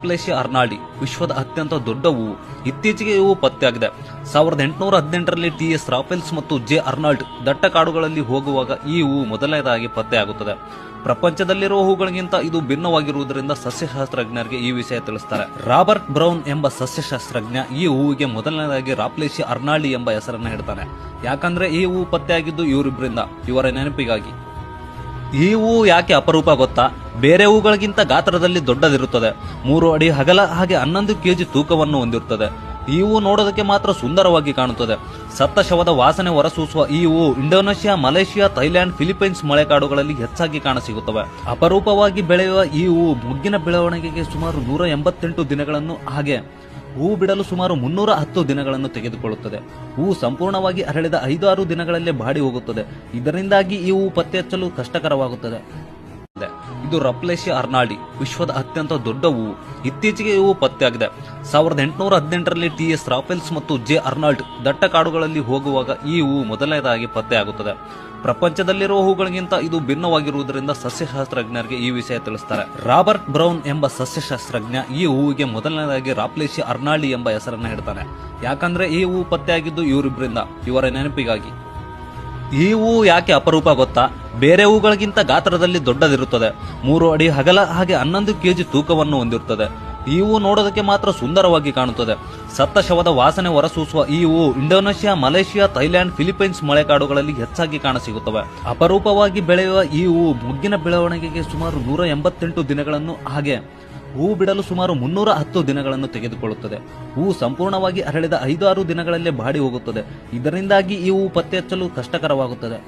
ರಾಪ್ಲೇಶಿಯಾ ಅರ್ನಾಲ್ಡಿ ವಿಶ್ವದ ಅತ್ಯಂತ ದೊಡ್ಡ ಹೂವು. ಇತ್ತೀಚೆಗೆ ಇವು ಪತ್ತೆಯಾಗಿದೆ. 1818ರಲ್ಲಿ ಟಿ.ಎಸ್. ರಾಫೆಲ್ಸ್ ಮತ್ತು ಜೆ. ಅರ್ನಾಲ್ಡ್ ದಟ್ಟ ಕಾಡುಗಳಲ್ಲಿ ಹೋಗುವಾಗ ಈ ಹೂವು ಮೊದಲನೇದಾಗಿ ಪತ್ತೆಯಾಗುತ್ತದೆ. ಪ್ರಪಂಚದಲ್ಲಿರುವ ಹೂಗಳಿಗಿಂತ ಇದು ಭಿನ್ನವಾಗಿರುವುದರಿಂದ ಸಸ್ಯಶಾಸ್ತ್ರಜ್ಞರಿಗೆ ಈ ವಿಷಯ ತಿಳಿಸುತ್ತಾರೆ. ರಾಬರ್ಟ್ ಬ್ರೌನ್ ಎಂಬ ಸಸ್ಯಶಾಸ್ತ್ರಜ್ಞ ಈ ಹೂವಿಗೆ ಮೊದಲನೇದಾಗಿ ರಾಪ್ಲೇಶಿಯಾ ಅರ್ನಾಲ್ಡಿ ಎಂಬ ಹೆಸರನ್ನು ಇಡ್ತಾನೆ. ಯಾಕಂದ್ರೆ ಈ ಹೂವು ಪತ್ತೆಯಾಗಿದ್ದು ಇವರಿಬ್ಬರಿಂದ, ಇವರ ನೆನಪಿಗಾಗಿ. ಈ ಹೂವು ಯಾಕೆ ಅಪರೂಪ ಗೊತ್ತಾ? ಬೇರೆ ಹೂಗಳಿಗಿಂತ ಗಾತ್ರದಲ್ಲಿ ದೊಡ್ಡದಿರುತ್ತದೆ. 3 ಅಡಿ ಅಗಲ ಹಾಗೆ 11 ಕೆಜಿ ತೂಕವನ್ನು ಹೊಂದಿರುತ್ತದೆ. ಈ ಹೂವು ನೋಡೋದಕ್ಕೆ ಮಾತ್ರ ಸುಂದರವಾಗಿ ಕಾಣುತ್ತದೆ. ಸತ್ತ ಶವದ ವಾಸನೆ ಹೊರಸೂಸುವ ಈ ಹೂವು ಇಂಡೋನೇಷ್ಯಾ, ಮಲೇಷಿಯಾ, ಥೈಲ್ಯಾಂಡ್, ಫಿಲಿಪೈನ್ಸ್ ಮಳೆಕಾಡುಗಳಲ್ಲಿ ಹೆಚ್ಚಾಗಿ ಕಾಣಸಿಗುತ್ತವೆ. ಅಪರೂಪವಾಗಿ ಬೆಳೆಯುವ ಈ ಹೂವು ಮುಗ್ಗಿನ ಬೆಳವಣಿಗೆಗೆ ಸುಮಾರು 188 ದಿನಗಳನ್ನು ಹಾಗೆ ಹೂವು ಬಿಡಲು ಸುಮಾರು 310 ದಿನಗಳನ್ನು ತೆಗೆದುಕೊಳ್ಳುತ್ತದೆ. ಹೂವು ಸಂಪೂರ್ಣವಾಗಿ ಅರಳಿದ 5-6 ದಿನಗಳಲ್ಲೇ ಬಾಡಿ ಹೋಗುತ್ತದೆ. ಇದರಿಂದಾಗಿ ಈ ಹೂವು ಪತ್ತೆ ಹಚ್ಚಲು ಕಷ್ಟಕರವಾಗುತ್ತದೆ. ಇದು ರಾಪ್ಲೇಶಿಯಾ ಅರ್ನಾಲ್ಡಿ ವಿಶ್ವದ ಅತ್ಯಂತ ದೊಡ್ಡ ಹೂವು. ಇತ್ತೀಚೆಗೆ ಇವು ಪತ್ತೆಯಾಗಿದೆ. 1818ರಲ್ಲಿ ಟಿ.ಎಸ್. ರಾಫೆಲ್ಸ್ ಮತ್ತು ಜೆ. ಅರ್ನಾಲ್ಡ್ ದಟ್ಟ ಕಾಡುಗಳಲ್ಲಿ ಹೋಗುವಾಗ ಈ ಹೂವು ಮೊದಲನೇದಾಗಿ ಪತ್ತೆಯಾಗುತ್ತದೆ. ಪ್ರಪಂಚದಲ್ಲಿರುವ ಹೂಗಳಿಗಿಂತ ಇದು ಭಿನ್ನವಾಗಿರುವುದರಿಂದ ಸಸ್ಯಶಾಸ್ತ್ರಜ್ಞರಿಗೆ ಈ ವಿಷಯ ತಿಳಿಸುತ್ತಾರೆ. ರಾಬರ್ಟ್ ಬ್ರೌನ್ ಎಂಬ ಸಸ್ಯಶಾಸ್ತ್ರಜ್ಞ ಈ ಹೂವಿಗೆ ಮೊದಲನೇದಾಗಿ ರಾಪ್ಲೇಶಿಯಾ ಅರ್ನಾಲ್ಡಿ ಎಂಬ ಹೆಸರನ್ನು ಇಡ್ತಾನೆ. ಯಾಕಂದ್ರೆ ಈ ಹೂವು ಪತ್ತೆಯಾಗಿದ್ದು ಇವರಿಬ್ಬರಿಂದ, ಇವರ ನೆನಪಿಗಾಗಿ. ಈ ಹೂವು ಯಾಕೆ ಅಪರೂಪ ಗೊತ್ತಾ? ಬೇರೆ ಹೂಗಳಿಗಿಂತ ಗಾತ್ರದಲ್ಲಿ ದೊಡ್ಡದಿರುತ್ತದೆ. 3 ಅಡಿ ಅಗಲ ಹಾಗೆ 11 ಕೆಜಿ ತೂಕವನ್ನು ಹೊಂದಿರುತ್ತದೆ. ಈ ಹೂವು ನೋಡೋದಕ್ಕೆ ಮಾತ್ರ ಸುಂದರವಾಗಿ ಕಾಣುತ್ತದೆ. ಸತ್ತ ಶವದ ವಾಸನೆ ಹೊರಸೂಸುವ ಈ ಹೂವು ಇಂಡೋನೇಷ್ಯಾ, ಮಲೇಷಿಯಾ, ಥೈಲ್ಯಾಂಡ್, ಫಿಲಿಪೈನ್ಸ್ ಮಳೆಕಾಡುಗಳಲ್ಲಿ ಹೆಚ್ಚಾಗಿ ಕಾಣಸಿಗುತ್ತವೆ. ಅಪರೂಪವಾಗಿ ಬೆಳೆಯುವ ಈ ಹೂವು ಮುಗ್ಗಿನ ಬೆಳವಣಿಗೆಗೆ ಸುಮಾರು 188 ದಿನಗಳನ್ನು ಹಾಗೆ ಹೂವು ಬಿಡಲು ಸುಮಾರು 310 ದಿನಗಳನ್ನು ತೆಗೆದುಕೊಳ್ಳುತ್ತದೆ. ಹೂವು ಸಂಪೂರ್ಣವಾಗಿ ಅರಳಿದ 5-6 ದಿನಗಳಲ್ಲೇ ಬಾಡಿ ಹೋಗುತ್ತದೆ. ಇದರಿಂದಾಗಿ ಈ ಹೂವು ಪತ್ತೆ ಹಚ್ಚಲು ಕಷ್ಟಕರವಾಗುತ್ತದೆ.